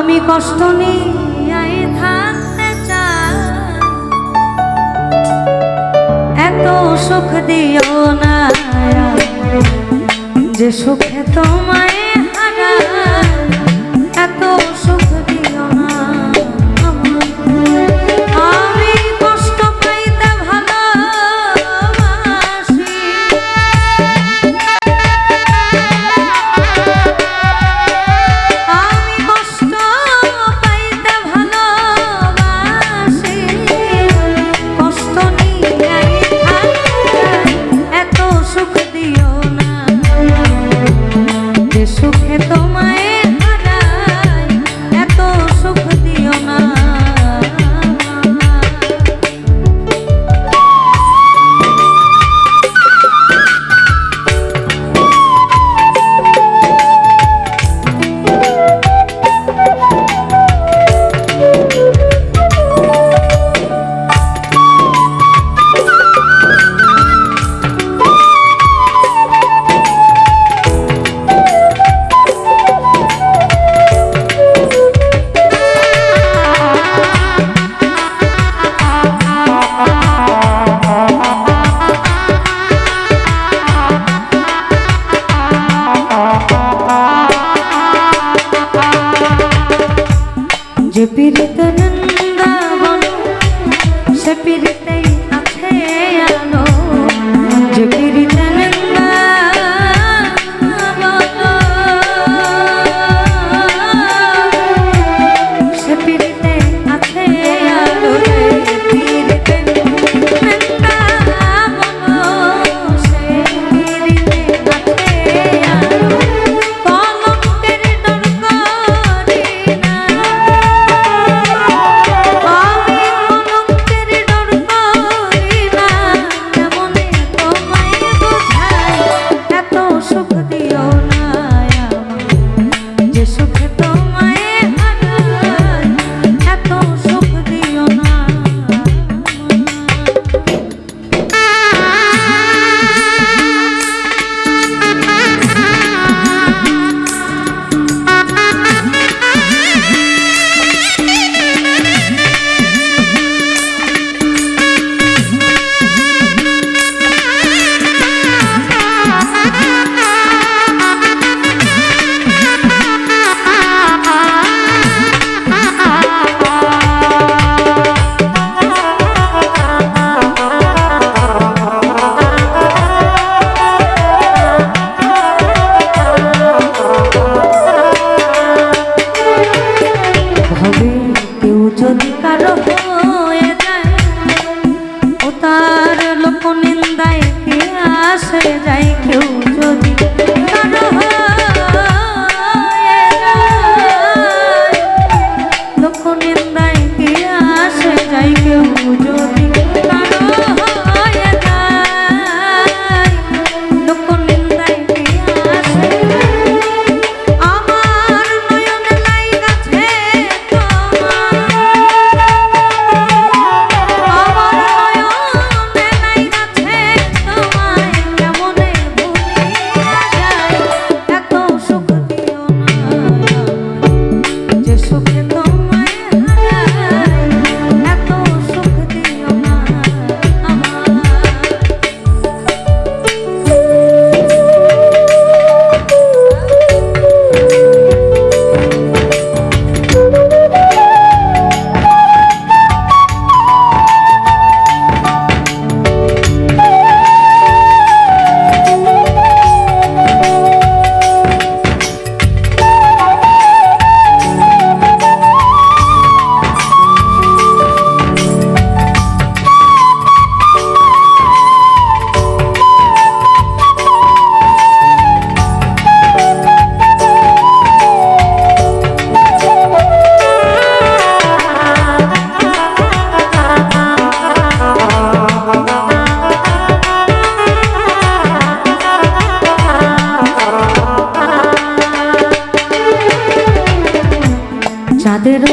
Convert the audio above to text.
আমি কষ্ট নিয়ে থাকতে চাই, এত সুখ দিও না যে সুখে তোমায় হারাই, এত সুখ দিও না। আমি কষ্ট পাইতে ভালোবাসি, আমি কষ্ট পাইতে ভালোবাসি, কষ্ট নিয়ে এত সুখ দিও না যে সুখে তোমায় হারাই, এত সুখ দিও না। যে পীড়িতে নিন্দাবন সে পীড়িতেই আছে আলো, যে পীড়িতে নিন্দাবন সে পীড়িতে আছে আলো, পীড়িতে নিন্দাবন সে পীড়িতে আছে আলো, কলঙ্কের ডর করি না, সুখ দিও না যে সুখে তোমায় হারাই, এত সুখ দিও না। যদি কারো হয়ে যায় ও তার লোক নিন্দায় কে আসে যায়, কেউ যদি কারো হয়ে যায় লোক নিন্দায় কে আসে যায়, কেউ যদি কারো হয়ে যায় লোক নিন্দায় কে আসে যায়, আমার নয়নে লাইগাছে চাঁদের